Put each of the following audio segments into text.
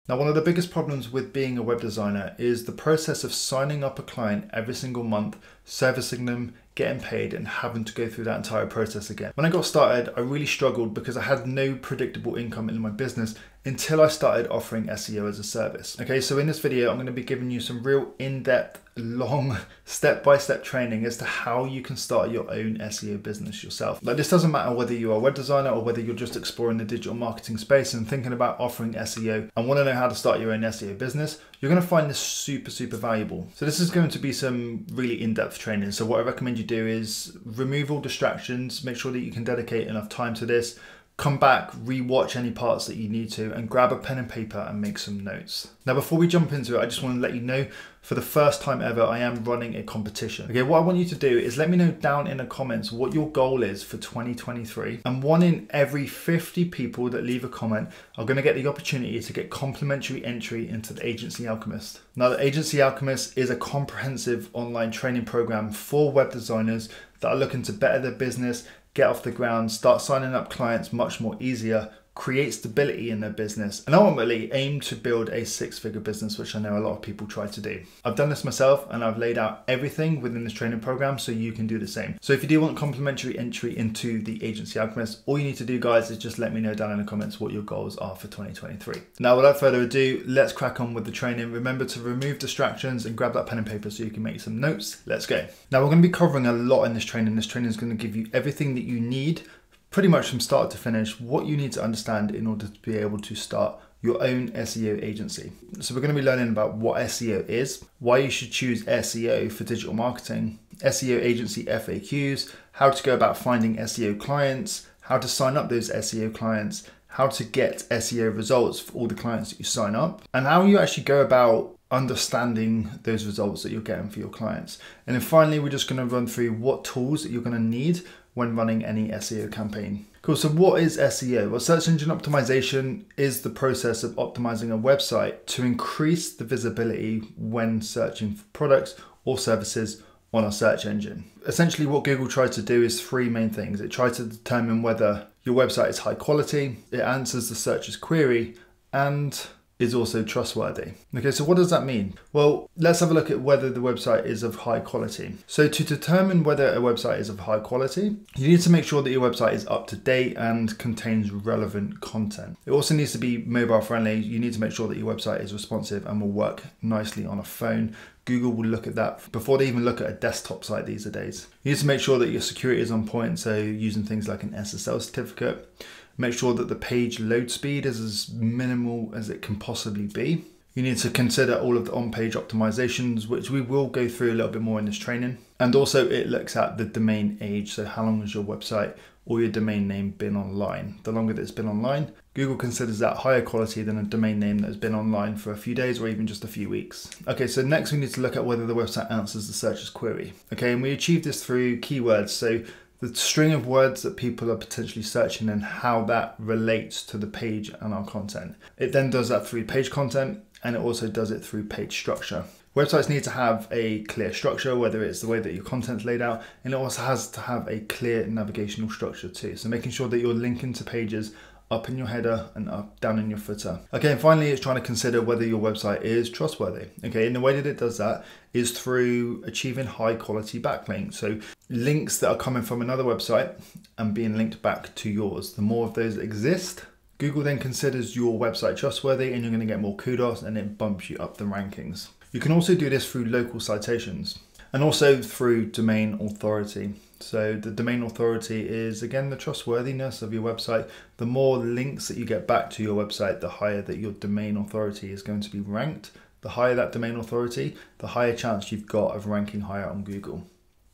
Now, one of the biggest problems with being a web designer is the process of signing up a client every single month, servicing them, getting paid, and having to go through that entire process again. When I got started, I really struggled because I had no predictable income in my business until I started offering SEO as a service. Okay, so in this video, I'm going to be giving you some real in-depth, long, step-by-step training as to how you can start your own SEO business yourself. Like, this doesn't matter whether you're a web designer or whether you're just exploring the digital marketing space and thinking about offering SEO and want to know how to start your own SEO business. You're going to find this super valuable. So this is going to be some really in-depth training. So what I recommend you do is remove all distractions, make sure that you can dedicate enough time to this, come back, re-watch any parts that you need to, and grab a pen and paper and make some notes. Now, before we jump into it, I just want to let you know, for the first time ever, I am running a competition. Okay, what I want you to do is let me know down in the comments what your goal is for 2023. And 1 in every 50 people that leave a comment are going to get the opportunity to get complimentary entry into the Agency Alchemist. Now, the Agency Alchemist is a comprehensive online training program for web designers that are looking to better their business, get off the ground, start signing up clients much more easier, create stability in their business, and ultimately aim to build a 6-figure business, which I know a lot of people try to do. I've done this myself and I've laid out everything within this training program so you can do the same. So if you do want complimentary entry into the Agency Alchemist, all you need to do, guys, is just let me know down in the comments what your goals are for 2023. Now, without further ado, let's crack on with the training. Remember to remove distractions and grab that pen and paper so you can make some notes. Let's go. Now, we're going to be covering a lot in this training. This training is going to give you everything that you need pretty much from start to finish, what you need to understand in order to be able to start your own SEO agency. So we're going to be learning about what SEO is, why you should choose SEO for digital marketing, SEO agency FAQs, how to go about finding SEO clients, how to sign up those SEO clients, how to get SEO results for all the clients that you sign up, and how you actually go about understanding those results that you're getting for your clients. And then finally, we're just going to run through what tools that you're going to need when running any SEO campaign. Cool, so what is SEO? Well, search engine optimization is the process of optimizing a website to increase the visibility when searching for products or services on a search engine. Essentially, what Google tries to do is 3 main things. It tries to determine whether your website is high quality, it answers the searcher's query, and is also trustworthy. Okay, so what does that mean? Well, let's have a look at whether the website is of high quality. So to determine whether a website is of high quality, you need to make sure that your website is up to date and contains relevant content. It also needs to be mobile friendly. You need to make sure that your website is responsive and will work nicely on a phone. Google will look at that before they even look at a desktop site these days. You need to make sure that your security is on point, so using things like an SSL certificate. Make sure that the page load speed is as minimal as it can possibly be. You need to consider all of the on-page optimizations, which we will go through a little bit more in this training. And also it looks at the domain age. So how long has your website or your domain name been online? The longer that it's been online, Google considers that higher quality than a domain name that has been online for a few days or even just a few weeks. Okay, so next we need to look at whether the website answers the searcher's query. Okay, and we achieve this through keywords. So the string of words that people are potentially searching and how that relates to the page and our content. It then does that through page content, and it also does it through page structure. Websites need to have a clear structure, whether it's the way that your content's laid out, and it also has to have a clear navigational structure too. So making sure that you're linking to pages up in your header and up down in your footer. Okay, and finally, it's trying to consider whether your website is trustworthy. Okay, and the way that it does that is through achieving high quality backlinks. So links that are coming from another website and being linked back to yours. The more of those that exist, Google then considers your website trustworthy, and you're going to get more kudos, and it bumps you up the rankings. You can also do this through local citations and also through domain authority. So the domain authority is, again, the trustworthiness of your website. The more links that you get back to your website, the higher that your domain authority is going to be ranked. The higher that domain authority, the higher chance you've got of ranking higher on Google.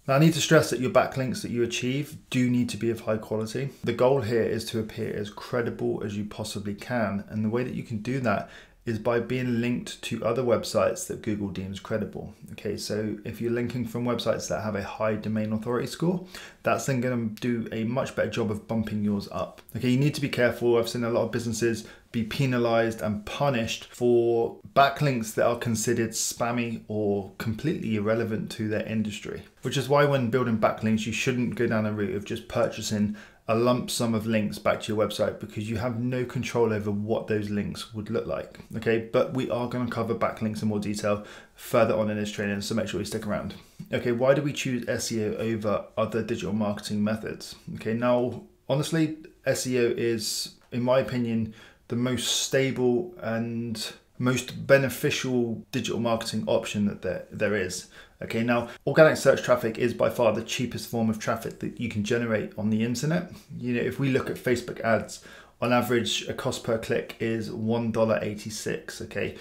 Now, I need to stress that your backlinks that you achieve do need to be of high quality. The goal here is to appear as credible as you possibly can. And the way that you can do that is by being linked to other websites that Google deems credible. Okay, so if you're linking from websites that have a high domain authority score, that's then going to do a much better job of bumping yours up. Okay, you need to be careful. I've seen a lot of businesses be penalized and punished for backlinks that are considered spammy or completely irrelevant to their industry. Which is why when building backlinks, you shouldn't go down the route of just purchasing a lump sum of links back to your website because you have no control over what those links would look like. Okay, but we are going to cover backlinks in more detail further on in this training, so make sure you stick around. Okay, why do we choose SEO over other digital marketing methods? Okay, now honestly, SEO is, in my opinion, the most stable and most beneficial digital marketing option that there is. Okay, now organic search traffic is by far the cheapest form of traffic that you can generate on the internet. You know, if we look at Facebook ads, on average, a cost per click is $1.86. Okay,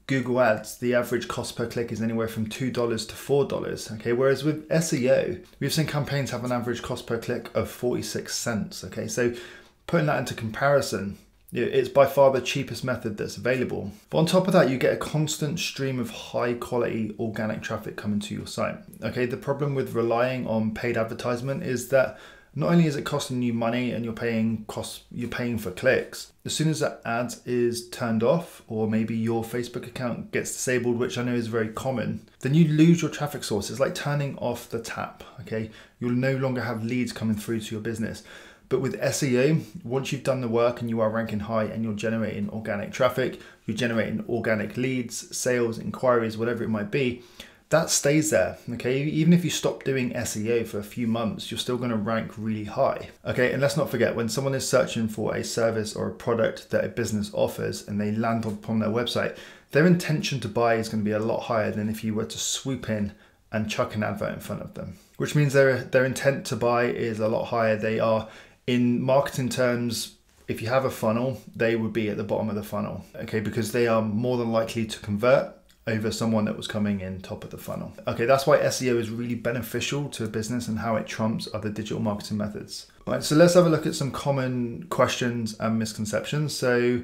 Google ads, the average cost per click is anywhere from $2 to $4. Okay, whereas with SEO, we've seen campaigns have an average cost per click of 46 cents. Okay, so putting that into comparison, it's by far the cheapest method that's available. But on top of that, you get a constant stream of high quality organic traffic coming to your site. Okay, the problem with relying on paid advertisement is that not only is it costing you money and you're paying for clicks, as soon as that ad is turned off, or maybe your Facebook account gets disabled, which I know is very common, then you lose your traffic source. It's like turning off the tap. Okay, you'll no longer have leads coming through to your business. But with SEO, once you've done the work and you are ranking high and you're generating organic traffic, you're generating organic leads, sales, inquiries, whatever it might be, that stays there. Okay, even if you stop doing SEO for a few months, you're still going to rank really high. Okay, and let's not forget, when someone is searching for a service or a product that a business offers and they land upon their website, their intention to buy is going to be a lot higher than if you were to swoop in and chuck an advert in front of them, which means their intent to buy is a lot higher. They are, in marketing terms, if you have a funnel, they would be at the bottom of the funnel, okay, because they are more than likely to convert over someone that was coming in top of the funnel. Okay, that's why SEO is really beneficial to a business and how it trumps other digital marketing methods. All right, so let's have a look at some common questions and misconceptions. So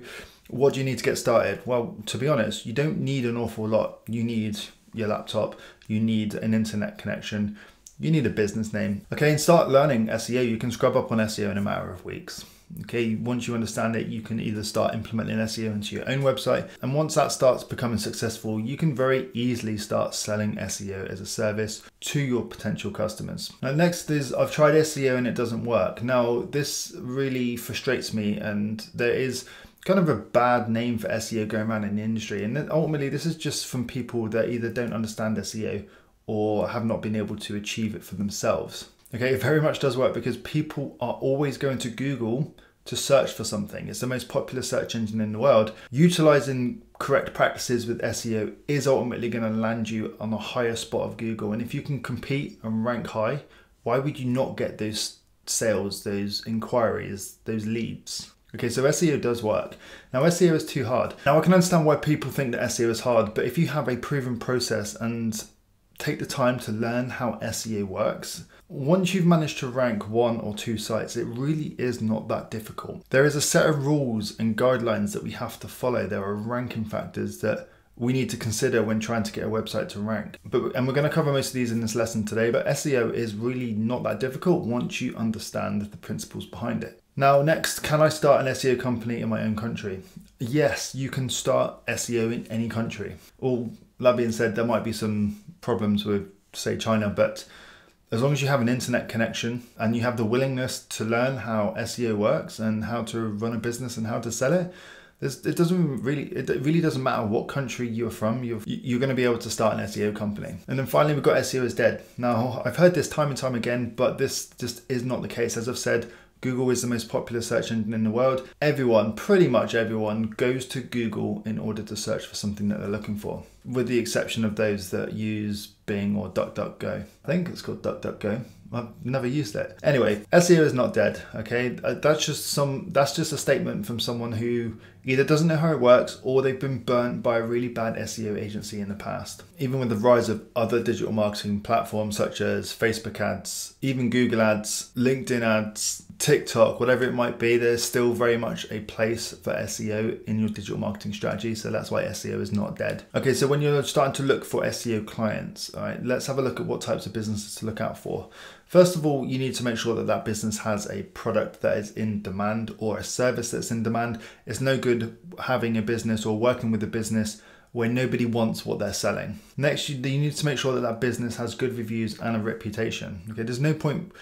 what do you need to get started? Well, to be honest, you don't need an awful lot. You need your laptop, you need an internet connection, you need a business name. Okay, and start learning SEO. You can scrub up on SEO in a matter of weeks. Okay, once you understand it, you can either start implementing SEO into your own website, and once that starts becoming successful, you can very easily start selling SEO as a service to your potential customers. Now, next is, I've tried SEO and it doesn't work. Now, this really frustrates me, and there is kind of a bad name for SEO going around in the industry, and ultimately this is just from people that either don't understand SEO or have not been able to achieve it for themselves. Okay, it very much does work because people are always going to Google to search for something. It's the most popular search engine in the world. Utilizing correct practices with SEO is ultimately going to land you on a higher spot of Google. And if you can compete and rank high, why would you not get those sales, those inquiries, those leads? Okay, so SEO does work. Now, SEO is too hard. Now, I can understand why people think that SEO is hard, but if you have a proven process and take the time to learn how SEO works, once you've managed to rank one or two sites, it really is not that difficult. There is a set of rules and guidelines that we have to follow. There are ranking factors that we need to consider when trying to get a website to rank. And we're going to cover most of these in this lesson today, but SEO is really not that difficult once you understand the principles behind it. Now, next, can I start an SEO company in my own country? Yes, you can start SEO in any country. All that being said, there might be some problems with, say, China, but as long as you have an internet connection and you have the willingness to learn how SEO works and how to run a business and how to sell it, it really doesn't matter what country you're from, you're going to be able to start an SEO company. And then finally, we've got SEO is dead. Now, I've heard this time and time again, but this just is not the case. As I've said, Google is the most popular search engine in the world. Everyone, pretty much everyone, goes to Google in order to search for something that they're looking for, with the exception of those that use Bing or DuckDuckGo. I think it's called DuckDuckGo. I've never used it. Anyway, SEO is not dead, okay? That's just a statement from someone who either doesn't know how it works or they've been burnt by a really bad SEO agency in the past. Even with the rise of other digital marketing platforms such as Facebook ads, even Google ads, LinkedIn ads, TikTok, whatever it might be, there's still very much a place for SEO in your digital marketing strategy. So that's why SEO is not dead. Okay, so when you're starting to look for SEO clients, all right, let's have a look at what types of businesses to look out for. First of all, you need to make sure that that business has a product that is in demand or a service that's in demand. It's no good having a business or working with a business where nobody wants what they're selling. Next, you need to make sure that that business has good reviews and a reputation. Okay, there's no point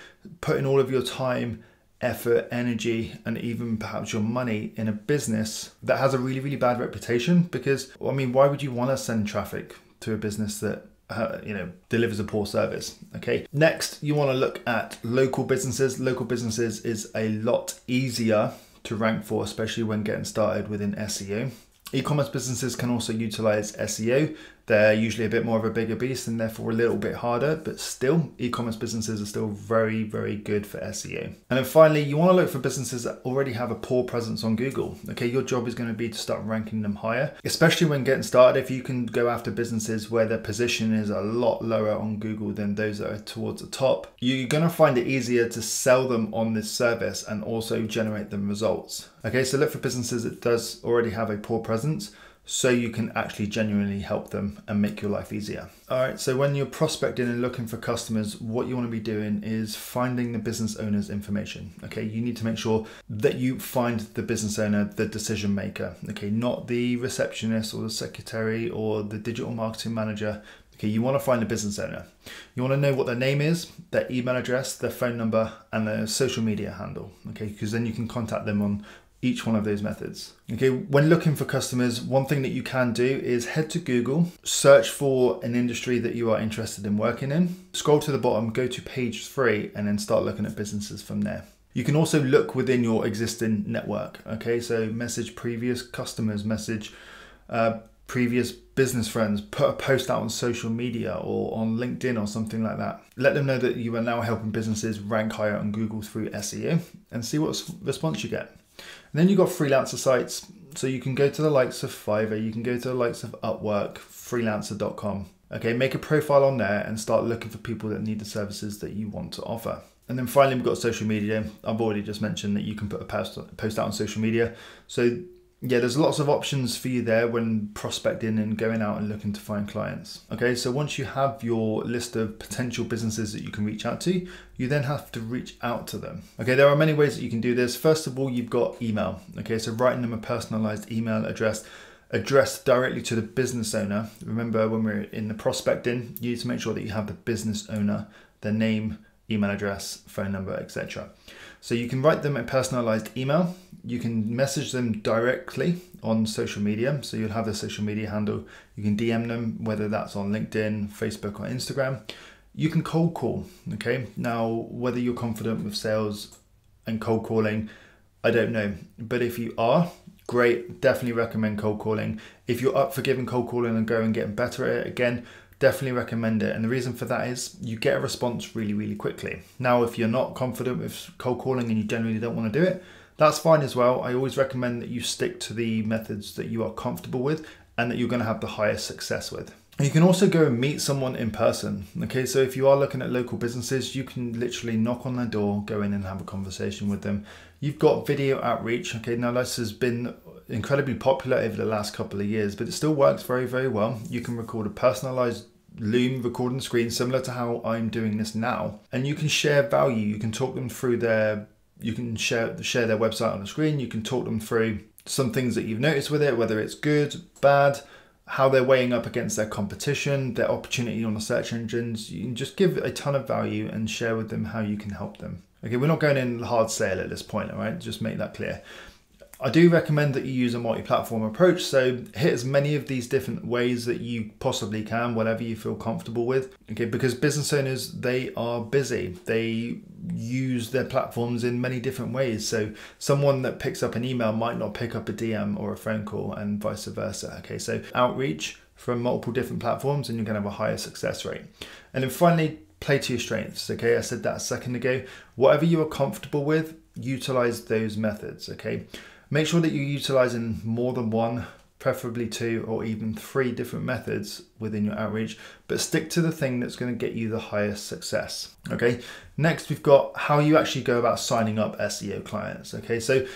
putting all of your time effort, energy, and even perhaps your money in a business that has a really, really bad reputation. Because, I mean, why would you want to send traffic to a business that delivers a poor service? Okay. Next, you want to look at local businesses. Local businesses is a lot easier to rank for, especially when getting started within SEO. E-commerce businesses can also utilize SEO. They're usually a bit more of a bigger beast and therefore a little bit harder, but still, e-commerce businesses are still very, very good for SEO. And then finally, you want to look for businesses that already have a poor presence on Google. Okay, your job is going to be to start ranking them higher, especially when getting started. If you can go after businesses where their position is a lot lower on Google than those that are towards the top, you're going to find it easier to sell them on this service and also generate them results. Okay, so look for businesses that does already have a poor presence, so you can actually genuinely help them and make your life easier. All right, so when you're prospecting and looking for customers, what you want to be doing is finding the business owner's information. Okay, you need to make sure that you find the business owner, the decision maker. Okay, not the receptionist or the secretary or the digital marketing manager. Okay, you want to find the business owner. You want to know what their name is, their email address, their phone number, and their social media handle. Okay, because then you can contact them on each one of those methods. Okay, when looking for customers, one thing that you can do is head to Google, search for an industry that you are interested in working in, scroll to the bottom, go to page 3, and then start looking at businesses from there. You can also look within your existing network. Okay, so message previous customers, message previous business friends, put a post out on social media or on LinkedIn or something like that. Let them know that you are now helping businesses rank higher on Google through SEO and see what response you get. And then you've got freelancer sites. So you can go to the likes of Fiverr, you can go to the likes of Upwork, freelancer.com. Okay, make a profile on there and start looking for people that need the services that you want to offer. And then finally, we've got social media. I've already just mentioned that you can put a post out on social media. So yeah, there's lots of options for you there when prospecting and going out and looking to find clients. Okay, so once you have your list of potential businesses that you can reach out to, you then have to reach out to them. Okay, there are many ways that you can do this. First of all, you've got email. Okay, so writing them a personalized email address addressed directly to the business owner. Remember, when we're in the prospecting, you need to make sure that you have the business owner, their name, email address, phone number, etc. So you can write them a personalized email. You can message them directly on social media. So you'll have their social media handle. You can DM them, whether that's on LinkedIn, Facebook, or Instagram. You can cold call. Okay. Now, whether you're confident with sales and cold calling, I don't know. But if you are, great. Definitely recommend cold calling. If you're up for giving cold calling and going and getting better at it again, definitely recommend it. And the reason for that is you get a response really, really quickly. Now, if you're not confident with cold calling and you generally don't want to do it, that's fine as well. I always recommend that you stick to the methods that you are comfortable with and that you're going to have the highest success with. You can also go and meet someone in person. Okay, so if you are looking at local businesses, you can literally knock on their door, go in and have a conversation with them. You've got video outreach. Okay, now this has been incredibly popular over the last couple of years, but it still works very, very well. You can record a personalized Loom recording screen similar to how I'm doing this now, and you can share value. You can talk them through you can share their website on the screen. You can talk them through some things that you've noticed with it, whether it's good, bad, how they're weighing up against their competition, their opportunity on the search engines. You can just give a ton of value and share with them how you can help them. Okay, we're not going in hard sale at this point, all right? Just make that clear. I do recommend that you use a multi-platform approach. So hit as many of these different ways that you possibly can, whatever you feel comfortable with. Okay, because business owners, they are busy. They use their platforms in many different ways. So someone that picks up an email might not pick up a DM or a phone call, and vice versa. Okay, so outreach from multiple different platforms and you're gonna have a higher success rate. And then finally, play to your strengths. Okay, I said that a second ago. Whatever you are comfortable with, utilize those methods. Okay. Make sure that you're utilizing more than one, preferably 2 or even 3 different methods within your outreach, but stick to the thing that's going to get you the highest success. Okay. Next, we've got how you actually go about signing up SEO clients. Okay. So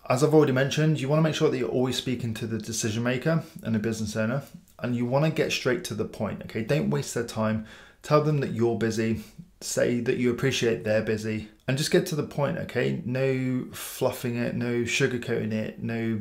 as I've already mentioned, you want to make sure that you're always speaking to the decision maker and the business owner, and you want to get straight to the point. Okay. Don't waste their time. Tell them that you're busy. Say that you appreciate they're busy, and just get to the point. Okay, no fluffing it, no sugarcoating it, no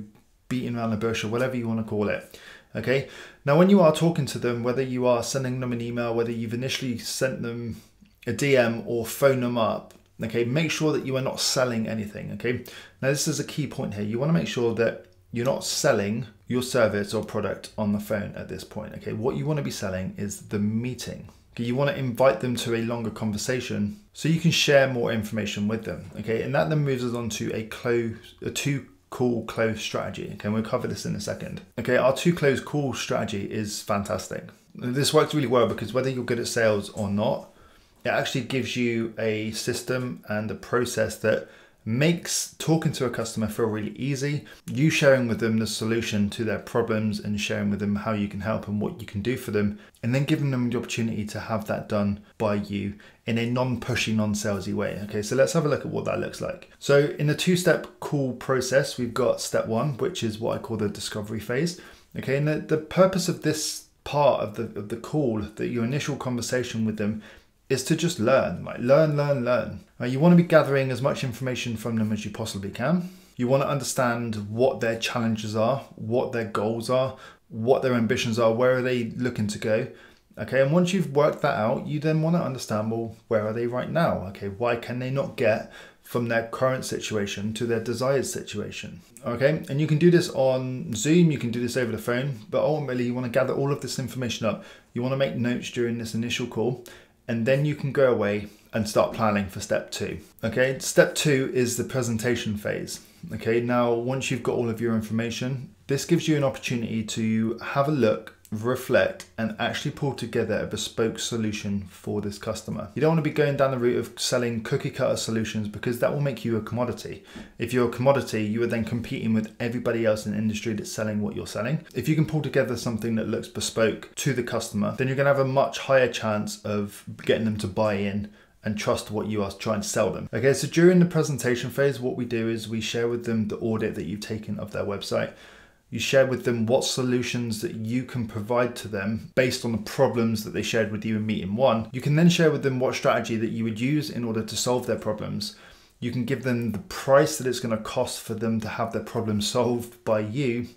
beating around the bush, or whatever you want to call it. Okay, now when you are talking to them, whether you are sending them an email, whether you've initially sent them a DM or phone them up, Okay, make sure that you are not selling anything. Okay, now this is a key point here. You want to make sure that you're not selling your service or product on the phone at this point. Okay, what you want to be selling is the meeting. Okay, you want to invite them to a longer conversation so you can share more information with them. Okay, and that then moves us on to a two-call close strategy. Okay, and we'll cover this in a second. Okay, our two-close call strategy is fantastic. This works really well because whether you're good at sales or not, it actually gives you a system and a process that makes talking to a customer feel really easy. You sharing with them the solution to their problems and sharing with them how you can help and what you can do for them, and then giving them the opportunity to have that done by you in a non-pushy, non-salesy way. Okay, so let's have a look at what that looks like. So in the two-step call process, we've got step one, which is what I call the discovery phase. Okay, and the purpose of this part of the call, your initial conversation with them, is to just learn, like learn. You want to be gathering as much information from them as you possibly can. You want to understand what their challenges are, what their goals are, what their ambitions are, where are they looking to go. Okay, and once you've worked that out, you then want to understand, well, where are they right now? Okay, why can they not get from their current situation to their desired situation? Okay, and you can do this on Zoom, you can do this over the phone, but ultimately you want to gather all of this information up. You want to make notes during this initial call, and then you can go away and start planning for step two. Okay, step two is the presentation phase. Okay, now once you've got all of your information, this gives you an opportunity to have a look, reflect, and actually pull together a bespoke solution for this customer. You don't want to be going down the route of selling cookie cutter solutions because that will make you a commodity. If you're a commodity, you are then competing with everybody else in the industry that's selling what you're selling. If you can pull together something that looks bespoke to the customer, then you're going to have a much higher chance of getting them to buy in and trust what you are trying to sell them. Okay, so during the presentation phase, what we do is we share with them the audit that you've taken of their website. You share with them what solutions that you can provide to them based on the problems that they shared with you in meeting one. You can then share with them what strategy that you would use in order to solve their problems. You can give them the price that it's going to cost for them to have their problem solved by you.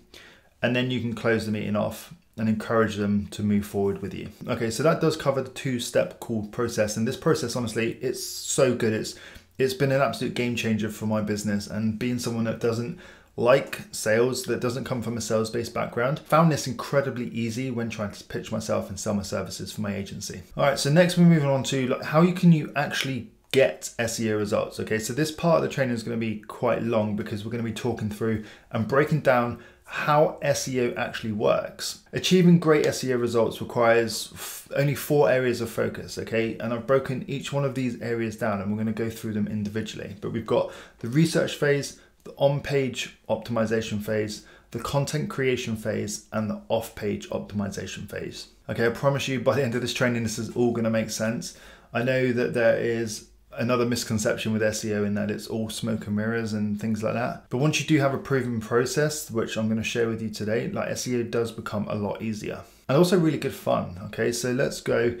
And then you can close the meeting off and encourage them to move forward with you. Okay, so that does cover the two-step call process. And this process, honestly, it's so good. It's been an absolute game changer for my business, and being someone that doesn't like sales, that doesn't come from a sales-based background, found this incredibly easy when trying to pitch myself and sell my services for my agency. All right, so next we're moving on to how can you actually get SEO results. Okay, so this part of the training is going to be quite long because we're going to be talking through and breaking down how SEO actually works. Achieving great SEO results requires only 4 areas of focus, okay? And I've broken each one of these areas down and we're going to go through them individually. But we've got the research phase, the on-page optimization phase, the content creation phase, and the off-page optimization phase. Okay, I promise you by the end of this training, this is all going to make sense. I know that there is another misconception with SEO in that it's all smoke and mirrors and things like that. But once you do have a proven process, which I'm going to share with you today, like SEO does become a lot easier and also really good fun. Okay, so let's go.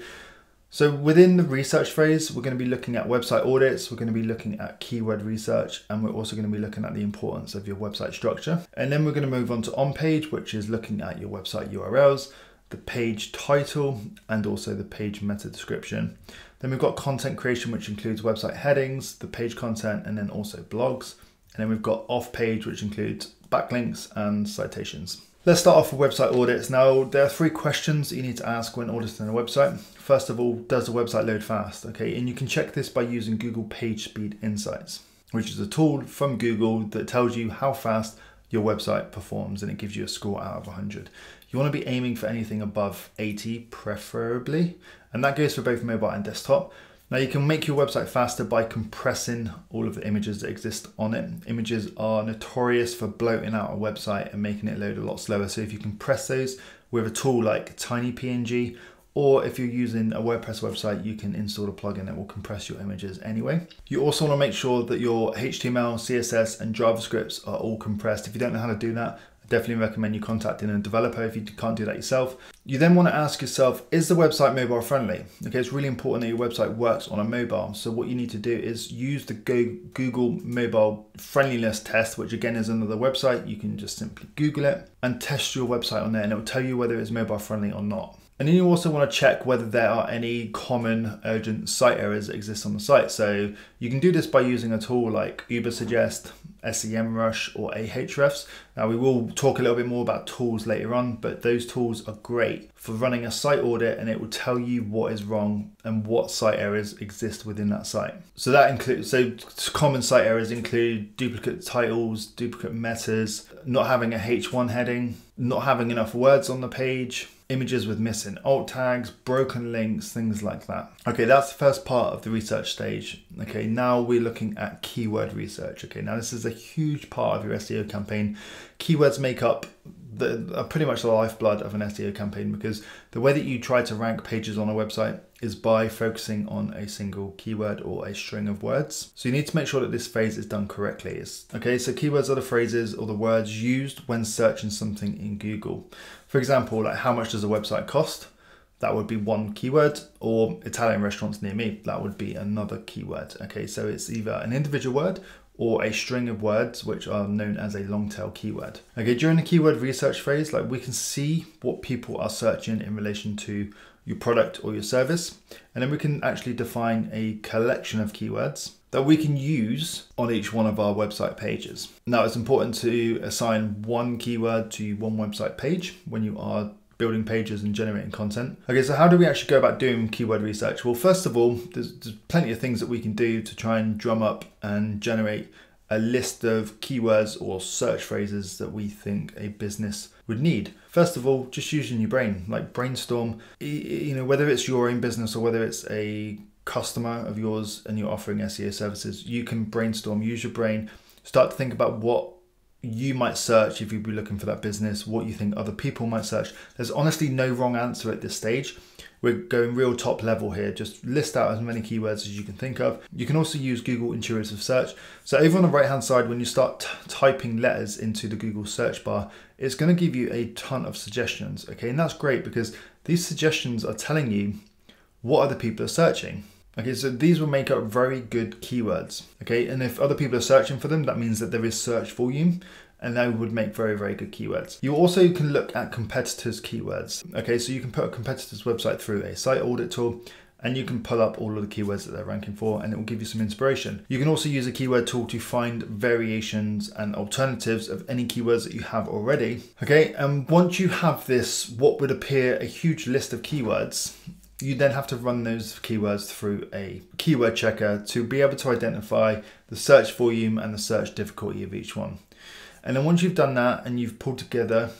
So within the research phase, we're going to be looking at website audits, we're going to be looking at keyword research, and we're also going to be looking at the importance of your website structure. And then we're going to move on to on-page, which is looking at your website URLs, the page title, and also the page meta description. Then we've got content creation, which includes website headings, the page content, and then also blogs. And then we've got off-page, which includes backlinks and citations. Let's start off with website audits. Now, there are 3 questions that you need to ask when auditing a website. First of all, does the website load fast? Okay, and you can check this by using Google Page Speed Insights, which is a tool from Google that tells you how fast your website performs, and it gives you a score out of 100. You want to be aiming for anything above 80, preferably, and that goes for both mobile and desktop. Now you can make your website faster by compressing all of the images that exist on it. Images are notorious for bloating out a website and making it load a lot slower. So if you compress those with a tool like TinyPNG, or if you're using a WordPress website, you can install a plugin that will compress your images anyway. You also want to make sure that your HTML, CSS, and JavaScripts are all compressed. If you don't know how to do that, I definitely recommend you contacting a developer if you can't do that yourself. You then want to ask yourself, is the website mobile friendly? Okay, it's really important that your website works on a mobile. So what you need to do is use the Google mobile friendliness test, which again is another website. You can just simply Google it and test your website on there, and it will tell you whether it's mobile friendly or not. And then you also want to check whether there are any common urgent site errors that exist on the site. So you can do this by using a tool like Ubersuggest, SEMrush, or Ahrefs. Now we will talk a little bit more about tools later on, but those tools are great for running a site audit, and it will tell you what is wrong and what site errors exist within that site. So that includes, common site errors include duplicate titles, duplicate metas, not having a H1 heading, not having enough words on the page, images with missing alt tags, broken links, things like that. Okay, that's the first part of the research stage. Okay, now we're looking at keyword research. Okay, now this is a huge part of your SEO campaign. Keywords make up pretty much the lifeblood of an SEO campaign, because the way that you try to rank pages on a website is by focusing on a single keyword or a string of words. So you need to make sure that this phase is done correctly. Okay, so keywords are the phrases or the words used when searching something in Google. For example, like how much does a website cost? That would be one keyword, or Italian restaurants near me, that would be another keyword. Okay, so it's either an individual word or a string of words, which are known as a long tail keyword. Okay, during the keyword research phase, like we can see what people are searching in relation to your product or your service, and then we can actually define a collection of keywords that we can use on each one of our website pages. Now, it's important to assign one keyword to one website page when you are building pages and generating content. Okay, so how do we actually go about doing keyword research? Well, first of all, there's plenty of things that we can do to try and drum up and generate a list of keywords or search phrases that we think a business would need. First of all, just using your brain, like brainstorm, whether it's your own business or whether it's a customer of yours and you're offering SEO services, you can brainstorm, use your brain, start to think about what you might search if you'd be looking for that business, what you think other people might search. There's honestly no wrong answer at this stage. We're going real top level here. Just list out as many keywords as you can think of. You can also use Google Intuitive Search. So over on the right hand side, when you start typing letters into the Google search bar, it's going to give you a ton of suggestions. Okay, and that's great because these suggestions are telling you what other people are searching. Okay, so these will make up very good keywords. Okay, and if other people are searching for them, that means that there is search volume, and that would make very, very good keywords. You also can look at competitors' keywords. Okay, so you can put a competitor's website through a site audit tool, and you can pull up all of the keywords that they're ranking for, and it will give you some inspiration. You can also use a keyword tool to find variations and alternatives of any keywords that you have already. Okay, and once you have this, what would appear a huge list of keywords, you then have to run those keywords through a keyword checker to be able to identify the search volume and the search difficulty of each one. And then once you've done that and you've pulled together,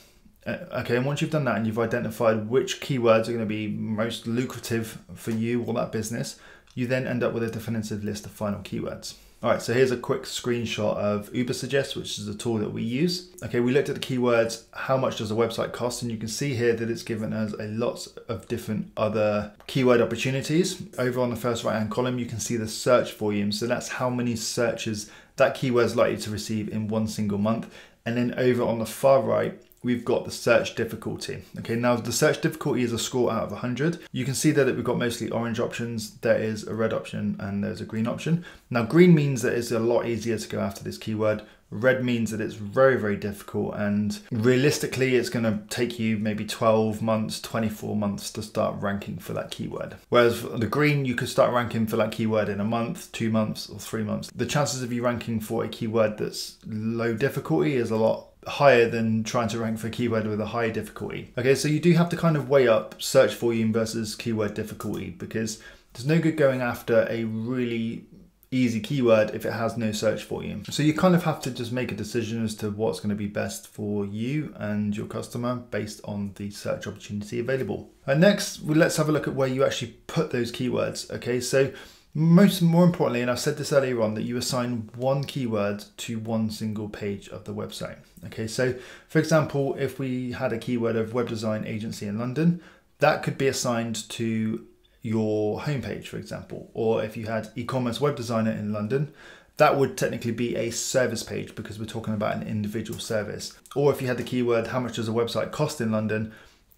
once you've done that and you've identified which keywords are going to be most lucrative for you or that business, you then end up with a definitive list of final keywords. All right, so here's a quick screenshot of Ubersuggest, which is a tool that we use. Okay, we looked at the keywords, how much does a website cost? And you can see here that it's given us a lot of different other keyword opportunities. Over on the first right-hand column, you can see the search volume. So that's how many searches that keyword is likely to receive in one single month. And then over on the far right, we've got the search difficulty. Okay, now the search difficulty is a score out of 100. You can see there that we've got mostly orange options, there is a red option, and there's a green option. Now green means that it's a lot easier to go after this keyword. Red means that it's very, very difficult, and realistically it's gonna take you maybe 12 months, 24 months to start ranking for that keyword. Whereas for the green, you could start ranking for that keyword in a month, 2 months, or 3 months. The chances of you ranking for a keyword that's low difficulty is a lot higher than trying to rank for a keyword with a high difficulty. Okay, so you do have to kind of weigh up search volume versus keyword difficulty, because there's no good going after a really easy keyword if it has no search volume. So you kind of have to just make a decision as to what's going to be best for you and your customer based on the search opportunity available. And next, let's have a look at where you actually put those keywords. Okay, so more importantly, and I said this earlier on, that you assign one keyword to one single page of the website. Okay, so for example, if we had a keyword of web design agency in London, that could be assigned to your homepage, for example. Or if you had e-commerce web designer in London, that would technically be a service page because we're talking about an individual service. Or if you had the keyword, how much does a website cost in London,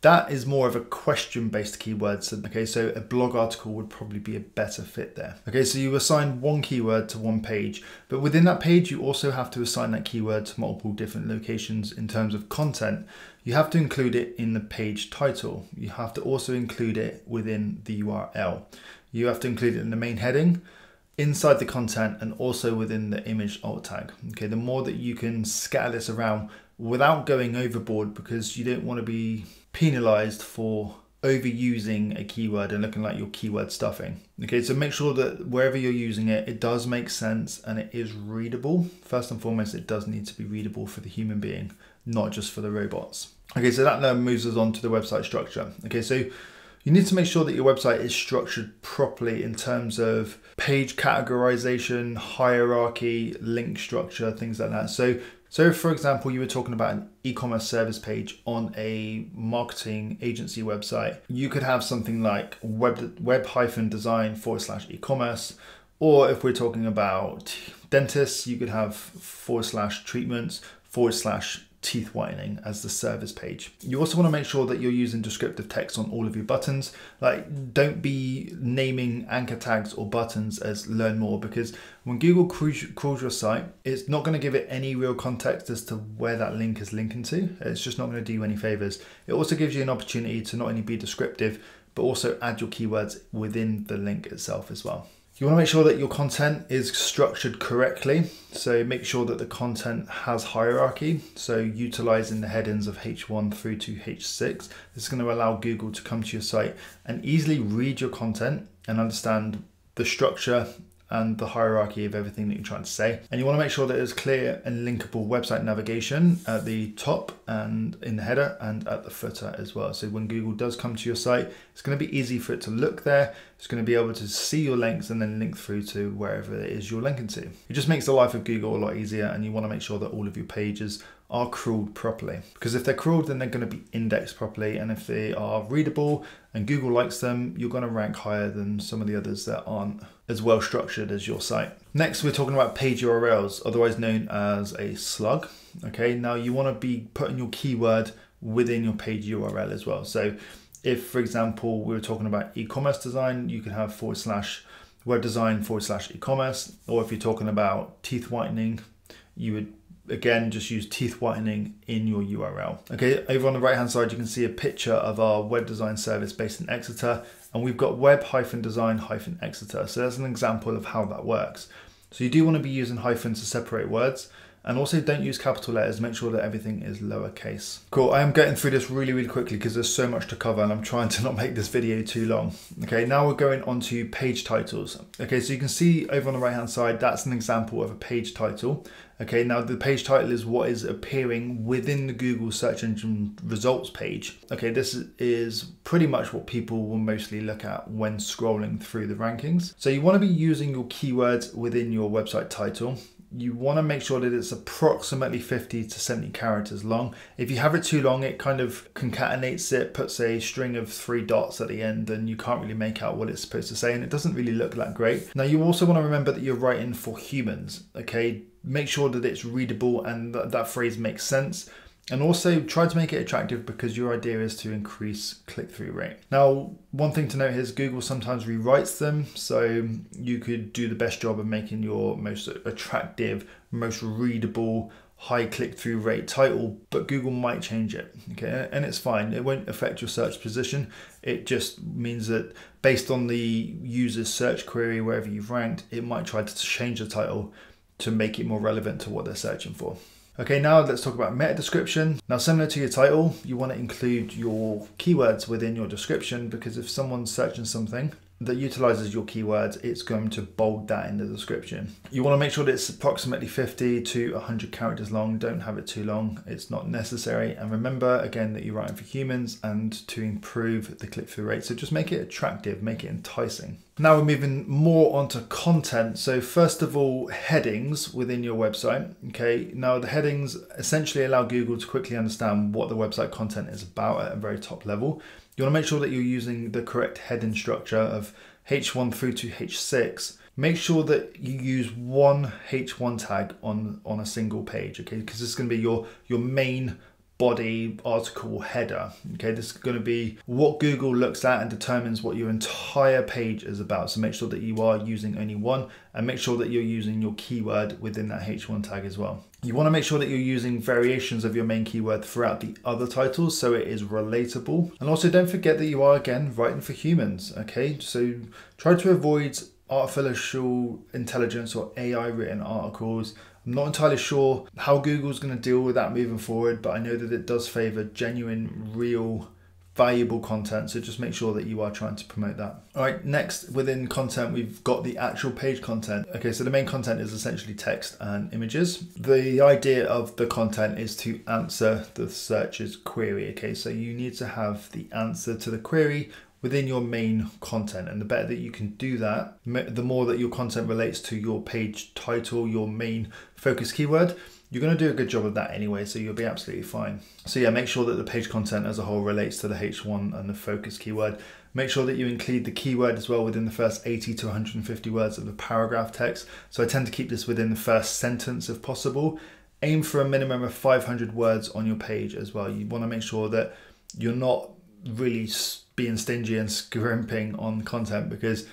that is more of a question-based keyword. So, okay, so a blog article would probably be a better fit there. Okay, so you assign one keyword to one page, but within that page, you also have to assign that keyword to multiple different locations in terms of content. You have to include it in the page title. You have to also include it within the URL. You have to include it in the main heading, inside the content, and also within the image alt tag. Okay, the more that you can scatter this around without going overboard, because you don't want to be penalized for overusing a keyword and looking like you're keyword stuffing. Okay, so make sure that wherever you're using it, it does make sense and it is readable. First and foremost, it does need to be readable for the human being, not just for the robots. Okay, so that now moves us on to the website structure. Okay, so you need to make sure that your website is structured properly in terms of page categorization, hierarchy, link structure, things like that. So for example, you were talking about an e-commerce service page on a marketing agency website. You could have something like web-design/e-commerce, or if we're talking about dentists, you could have /treatments/teeth whitening as the service page. You also want to make sure that you're using descriptive text on all of your buttons. Like, don't be naming anchor tags or buttons as learn more, because when Google crawls your site, it's not going to give it any real context as to where that link is linking to. It's just not going to do you any favors. It also gives you an opportunity to not only be descriptive, but also add your keywords within the link itself as well. You want to make sure that your content is structured correctly. So make sure that the content has hierarchy. So utilizing the headings of H1 through to H6, this is going to allow Google to come to your site and easily read your content and understand the structure and the hierarchy of everything that you're trying to say. And you want to make sure that there's clear and linkable website navigation at the top and in the header and at the footer as well. So when Google does come to your site, it's going to be easy for it to look there. It's going to be able to see your links and then link through to wherever it is you're linking to. It just makes the life of Google a lot easier, and you want to make sure that all of your pages are crawled properly, because if they're crawled, then they're going to be indexed properly, and if they are readable and Google likes them, you're going to rank higher than some of the others that aren't as well structured as your site. Next, we're talking about page URLs, otherwise known as a slug. Okay, now you want to be putting your keyword within your page URL as well. So if, for example, we were talking about e-commerce design, you could have /webdesign/e-commerce, or if you're talking about teeth whitening, you would again just use teeth whitening in your URL. Okay, over on the right hand side you can see a picture of our web design service based in Exeter, and we've got web-design-Exeter. So that's an example of how that works. So you do want to be using hyphens to separate words, and also don't use capital letters. Make sure that everything is lowercase. Cool, I am getting through this really quickly because there's so much to cover and I'm trying to not make this video too long. Okay, now we're going on to page titles. Okay, so you can see over on the right hand side, that's an example of a page title. Okay, now the page title is what is appearing within the Google search engine results page. Okay, this is pretty much what people will mostly look at when scrolling through the rankings. So you want to be using your keywords within your website title. You want to make sure that it's approximately 50 to 70 characters long. If you have it too long, it kind of concatenates it, puts a string of 3 dots at the end, and you can't really make out what it's supposed to say, and it doesn't really look that great. Now, you also want to remember that you're writing for humans, okay? Make sure that it's readable and that phrase makes sense. And also try to make it attractive, because your idea is to increase click-through rate. Now, one thing to note here is Google sometimes rewrites them. So you could do the best job of making your most attractive, most readable, high click-through rate title, but Google might change it, okay? And it's fine. It won't affect your search position. It just means that based on the user's search query, wherever you've ranked, it might try to change the title to make it more relevant to what they're searching for. Okay, now let's talk about meta description. Now, similar to your title, you want to include your keywords within your description, because if someone's searching something that utilizes your keywords, it's going to bold that in the description. You want to make sure that it's approximately 50 to 100 characters long. Don't have it too long. It's not necessary. And remember, again, that you're writing for humans and to improve the click-through rate. So just make it attractive, make it enticing. Now we're moving more onto content. So first of all, headings within your website. Okay, now the headings essentially allow Google to quickly understand what the website content is about at a very top level. You want to make sure that you're using the correct heading structure of H1 through to H6. Make sure that you use one H1 tag on a single page, okay? Because this is going to be your main body, article, header. Okay, this is going to be what Google looks at and determines what your entire page is about. So make sure that you are using only one, and make sure that you're using your keyword within that H1 tag as well. You want to make sure that you're using variations of your main keyword throughout the other titles so it is relatable. And also don't forget that you are, again, writing for humans. Okay, so try to avoid artificial intelligence or AI written articles. I'm not entirely sure how Google's going to deal with that moving forward, but I know that it does favor genuine, real, valuable content. So just make sure that you are trying to promote that. All right, next within content, we've got the actual page content. Okay, so the main content is essentially text and images. The idea of the content is to answer the searcher's query. Okay, so you need to have the answer to the query within your main content, and the better that you can do that, the more that your content relates to your page title, your main focus keyword, you're going to do a good job of that anyway, so you'll be absolutely fine. So yeah, make sure that the page content as a whole relates to the H1 and the focus keyword. Make sure that you include the keyword as well within the first 80 to 150 words of the paragraph text. So I tend to keep this within the first sentence if possible. Aim for a minimum of 500 words on your page as well. You want to make sure that you're not really being stingy and scrimping on content, because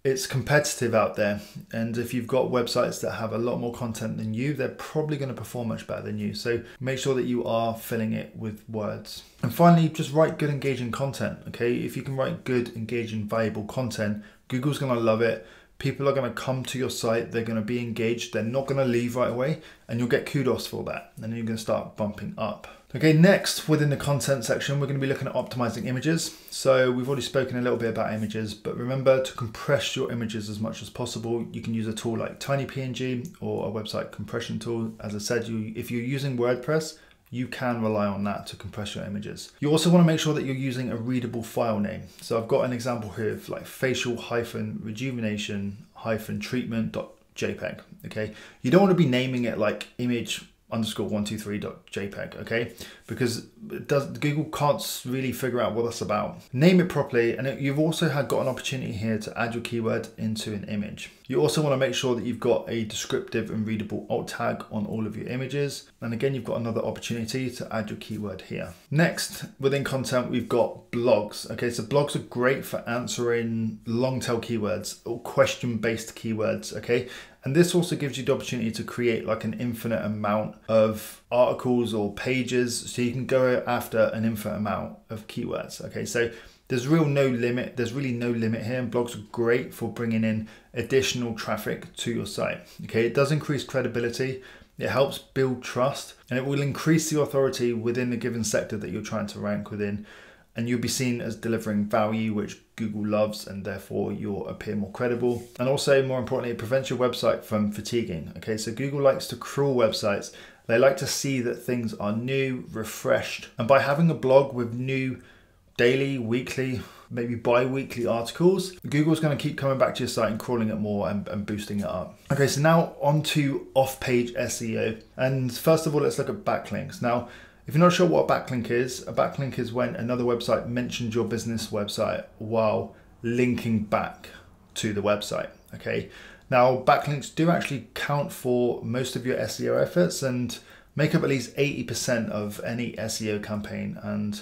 it's competitive out there, and if you've got websites that have a lot more content than you, they're probably going to perform much better than you. So make sure that you are filling it with words. And finally, just write good engaging content. Okay, if you can write good engaging valuable content, Google's going to love it. People are going to come to your site, they're going to be engaged, they're not going to leave right away, and you'll get kudos for that, and then you're going to start bumping up. Okay, next within the content section, we're going to be looking at optimizing images. So we've already spoken a little bit about images, but remember to compress your images as much as possible. You can use a tool like TinyPNG or a website compression tool. As I said, if you're using WordPress, you can rely on that to compress your images. You also want to make sure that you're using a readable file name. So I've got an example here of like facial-rejuvenation-treatment.jpg. Okay, you don't want to be naming it like image_123.jpg, okay? Because Google can't really figure out what that's about. Name it properly, and you've also got an opportunity here to add your keyword into an image. You also want to make sure that you've got a descriptive and readable alt tag on all of your images. And again, you've got another opportunity to add your keyword here. Next, within content, we've got blogs. Okay, so blogs are great for answering long tail keywords or question-based keywords, okay? And this also gives you the opportunity to create like an infinite amount of articles or pages, so you can go after an infinite amount of keywords. Okay, so there's really no limit here, and blogs are great for bringing in additional traffic to your site. Okay, it does increase credibility, it helps build trust, and it will increase the authority within the given sector that you're trying to rank within. And you'll be seen as delivering value, which Google loves, and therefore you'll appear more credible. And also, more importantly, it prevents your website from fatiguing. Okay, so Google likes to crawl websites. They like to see that things are new, refreshed. And by having a blog with new daily, weekly, maybe bi-weekly articles, Google's going to keep coming back to your site and crawling it more and boosting it up. Okay, so now on to off-page SEO. And first of all, let's look at backlinks. Now, if you're not sure what a backlink is when another website mentions your business website while linking back to the website, okay? Now, backlinks do actually count for most of your SEO efforts and make up at least 80% of any SEO campaign. And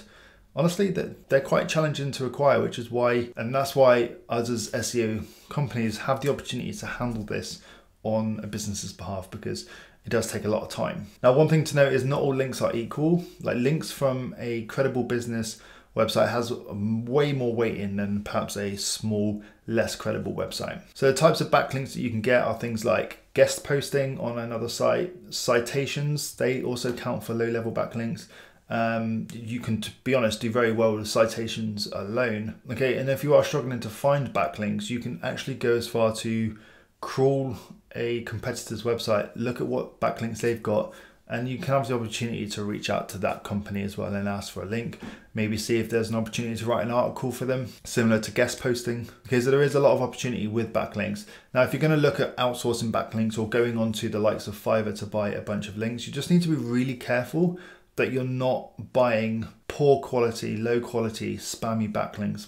honestly, they're quite challenging to acquire, which is why, and that's why us as SEO companies have the opportunity to handle this on a business's behalf, because it does take a lot of time. Now, one thing to note is not all links are equal. Like links from a credible business website has way more weight in than perhaps a small, less credible website. So the types of backlinks that you can get are things like guest posting on another site, citations, they also count for low-level backlinks. You can, to be honest, do very well with citations alone. Okay, and if you are struggling to find backlinks, you can actually go as far to crawl a competitor's website, look at what backlinks they've got, and you can have the opportunity to reach out to that company as well and ask for a link. Maybe see if there's an opportunity to write an article for them, similar to guest posting. Okay, so there is a lot of opportunity with backlinks. Now, if you're going to look at outsourcing backlinks or going on to the likes of Fiverr to buy a bunch of links, you just need to be really careful that you're not buying poor quality, low quality, spammy backlinks,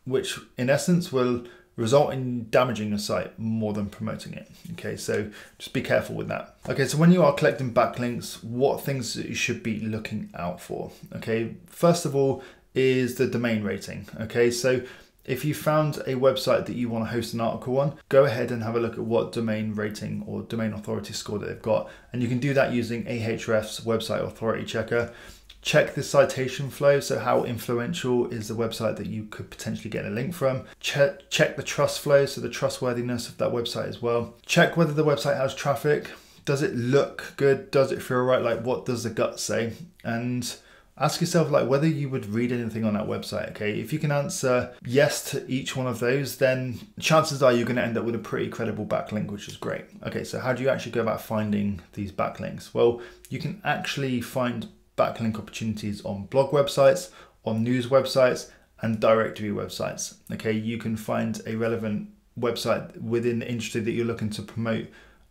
which in essence will result in damaging your site more than promoting it. Okay, so just be careful with that. Okay, so when you are collecting backlinks, what things that you should be looking out for? Okay, first of all is the domain rating. Okay, so if you found a website that you want to host an article on, go ahead and have a look at what domain rating or domain authority score that they've got. And you can do that using Ahrefs website authority checker. Check the citation flow, so how influential is the website that you could potentially get a link from. Check the trust flow, so the trustworthiness of that website as well. Check whether the website has traffic. Does it look good? Does it feel right? Like, what does the gut say? And ask yourself like whether you would read anything on that website. Okay, if you can answer yes to each one of those, then chances are you're going to end up with a pretty credible backlink, which is great. Okay, so how do you actually go about finding these backlinks? Well, you can actually find backlink opportunities on blog websites, on news websites, and directory websites. Okay, you can find a relevant website within the industry that you're looking to promote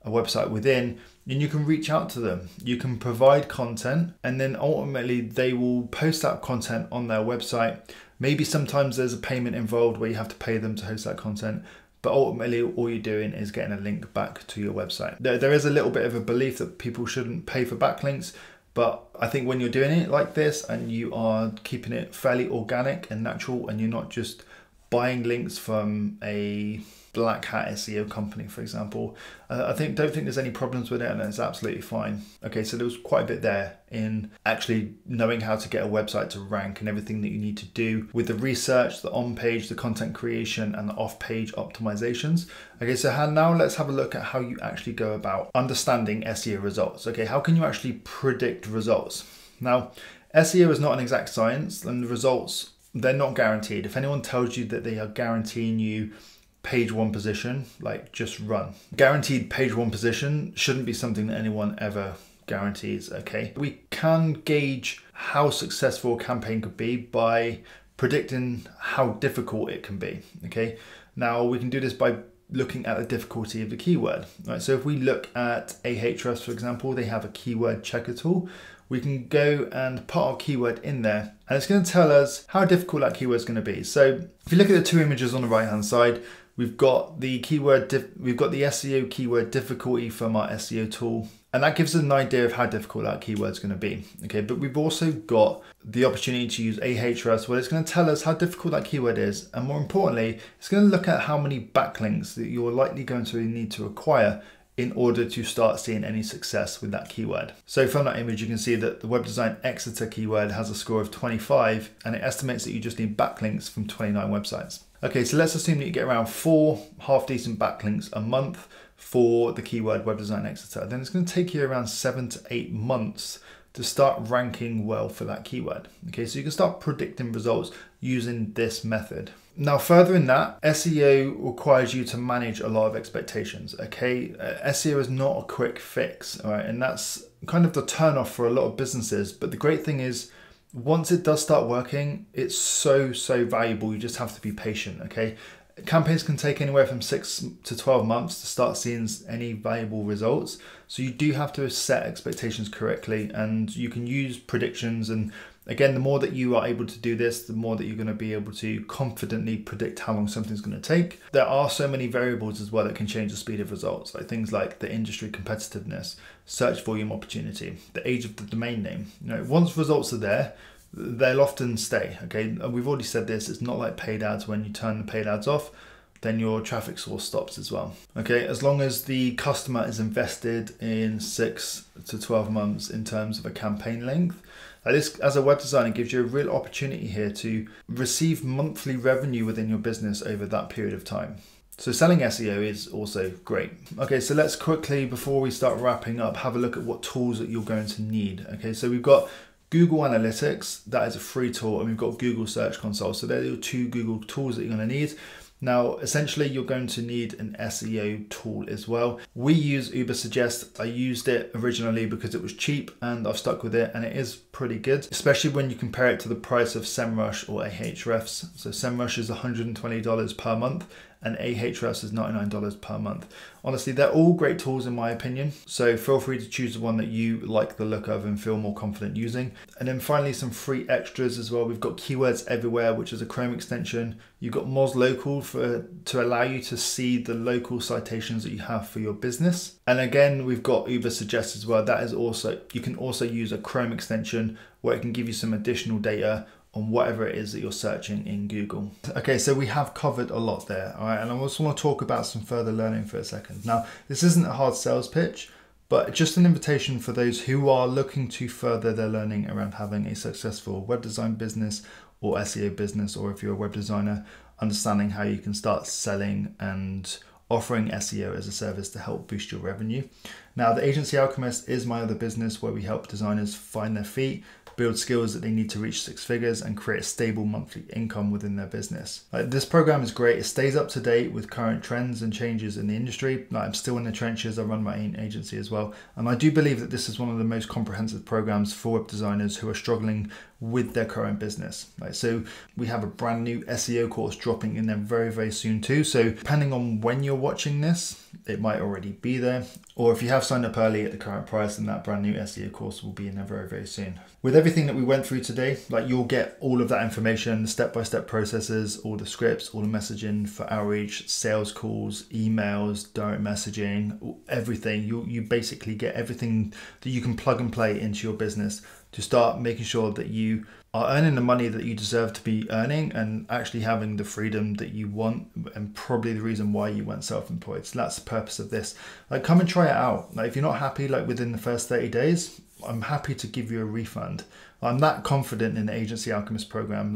a website within, and you can reach out to them. You can provide content, and then ultimately they will post that content on their website. Maybe sometimes there's a payment involved where you have to pay them to host that content, but ultimately all you're doing is getting a link back to your website. There is a little bit of a belief that people shouldn't pay for backlinks, but I think when you're doing it like this and you are keeping it fairly organic and natural, and you're not just buying links from a black hat SEO company, for example, don't think there's any problems with it, and it's absolutely fine. Okay, so there was quite a bit there in actually knowing how to get a website to rank and everything that you need to do with the research, the on-page, the content creation, and the off-page optimizations. Okay, so now let's have a look at how you actually go about understanding SEO results. Okay, how can you actually predict results? Now, SEO is not an exact science, and the results, they're not guaranteed. If anyone tells you that they are guaranteeing you page 1 position, like, just run. Guaranteed page 1 position shouldn't be something that anyone ever guarantees. Okay, we can gauge how successful a campaign could be by predicting how difficult it can be. Okay, now we can do this by looking at the difficulty of the keyword. Right, so if we look at Ahrefs, for example, they have a keyword checker tool. We can go and put our keyword in there, and it's going to tell us how difficult that keyword is going to be. So if you look at the 2 images on the right hand side, we've got the SEO keyword difficulty from our SEO tool, and that gives us an idea of how difficult that keyword is going to be. Okay, but we've also got the opportunity to use Ahrefs, where it's going to tell us how difficult that keyword is, and more importantly, it's going to look at how many backlinks that you're likely going to need to acquire in order to start seeing any success with that keyword. So from that image, you can see that the web design Exeter keyword has a score of 25, and it estimates that you just need backlinks from 29 websites. Okay, so let's assume that you get around 4 half decent backlinks a month for the keyword web design Exeter. Then it's going to take you around 7 to 8 months to start ranking well for that keyword. Okay, so you can start predicting results using this method. Now, further in that, SEO requires you to manage a lot of expectations. Okay, SEO is not a quick fix, all right, and that's kind of the turnoff for a lot of businesses. But the great thing is, once it does start working, it's so valuable. You just have to be patient. Okay, campaigns can take anywhere from 6 to 12 months to start seeing any valuable results. So you do have to set expectations correctly, and you can use predictions. And again, the more that you are able to do this, the more that you're going to be able to confidently predict how long something's going to take. There are so many variables as well that can change the speed of results, like things like the industry competitiveness, search volume opportunity, the age of the domain name. You know, once results are there, they'll often stay. Okay, and we've already said this, it's not like paid ads. When you turn the paid ads off, then your traffic source stops as well. Okay, as long as the customer is invested in 6 to 12 months in terms of a campaign length, this, as a web designer, gives you a real opportunity here to receive monthly revenue within your business over that period of time. So selling SEO is also great. Okay, so let's quickly, before we start wrapping up, have a look at what tools that you're going to need. Okay, so we've got Google Analytics, that is a free tool, and we've got Google Search Console. So they're the 2 Google tools that you're going to need. Now, essentially, you're going to need an SEO tool as well. We use Ubersuggest. I used it originally because it was cheap, and I've stuck with it, and it is pretty good, especially when you compare it to the price of SEMrush or Ahrefs. So SEMrush is $120 per month, and Ahrefs is $99 per month. Honestly, they're all great tools in my opinion, so feel free to choose the one that you like the look of and feel more confident using. And then finally, some free extras as well. We've got Keywords Everywhere, which is a Chrome extension. You've got Moz Local to allow you to see the local citations that you have for your business. And again, we've got Uber Suggest as well. That is also, you can also use a Chrome extension where it can give you some additional data on whatever it is that you're searching in Google. Okay, so we have covered a lot there, all right? And I also want to talk about some further learning for a second. Now, this isn't a hard sales pitch, but just an invitation for those who are looking to further their learning around having a successful web design business or SEO business, or if you're a web designer, understanding how you can start selling and offering SEO as a service to help boost your revenue. Now, the Agency Alchemist is my other business where we help designers find their feet, build skills that they need to reach 6 figures, and create a stable monthly income within their business. This program is great. It stays up to date with current trends and changes in the industry. I'm still in the trenches. I run my own agency as well. And I do believe that this is one of the most comprehensive programs for web designers who are struggling with their current business. So we have a brand new SEO course dropping in there very, very soon too. So depending on when you're watching this, it might already be there. Or if you have signed up early at the current price, then that brand new SEO course will be in there very, very soon. With everything that we went through today, you'll get all of that information, the step-by-step processes, all the scripts, all the messaging for outreach, sales calls, emails, direct messaging, everything. You basically get everything that you can plug and play into your business to start making sure that you are earning the money that you deserve to be earning and actually having the freedom that you want, and probably the reason why you went self-employed. So that's the purpose of this. Come and try it out. If you're not happy within the first 30 days, I'm happy to give you a refund. I'm that confident in the Agency Alchemist program.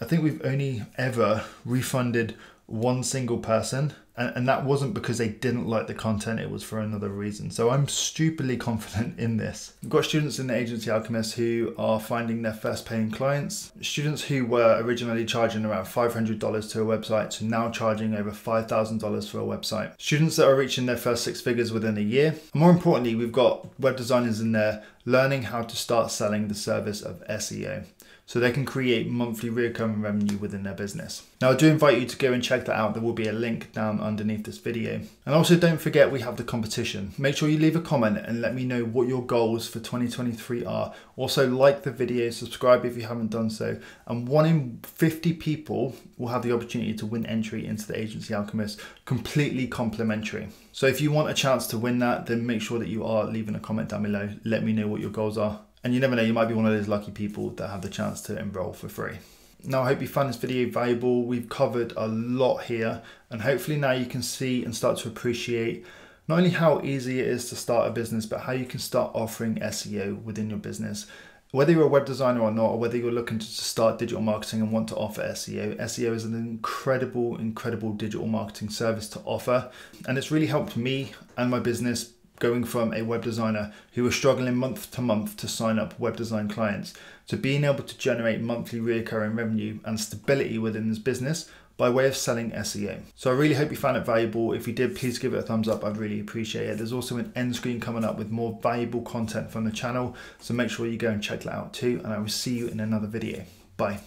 I think we've only ever refunded one single person, and that wasn't because they didn't like the content, it was for another reason. So I'm stupidly confident in this. We've got students in the Agency Alchemist who are finding their first paying clients, students who were originally charging around $500 to a website to now charging over $5,000 for a website, students that are reaching their first 6 figures within a year. And more importantly, we've got web designers in there learning how to start selling the service of SEO, so they can create monthly recurring revenue within their business. Now, I do invite you to go and check that out. There will be a link down underneath this video. And also don't forget, we have the competition. Make sure you leave a comment and let me know what your goals for 2023 are. Also like the video, subscribe if you haven't done so. And 1 in 50 people will have the opportunity to win entry into the Agency Alchemist, completely complimentary. So if you want a chance to win that, then make sure that you are leaving a comment down below. Let me know what your goals are. And you never know, you might be one of those lucky people that have the chance to enroll for free. Now, I hope you found this video valuable. We've covered a lot here, and hopefully now you can see and start to appreciate not only how easy it is to start a business, but how you can start offering SEO within your business. Whether you're a web designer or not, or whether you're looking to start digital marketing and want to offer SEO, SEO is an incredible digital marketing service to offer. And it's really helped me and my business, going from a web designer who was struggling month to month to sign up web design clients to being able to generate monthly recurring revenue and stability within this business by way of selling SEO. So I really hope you found it valuable. If you did, please give it a thumbs up. I'd really appreciate it. There's also an end screen coming up with more valuable content from the channel, so make sure you go and check that out too, and I will see you in another video. Bye.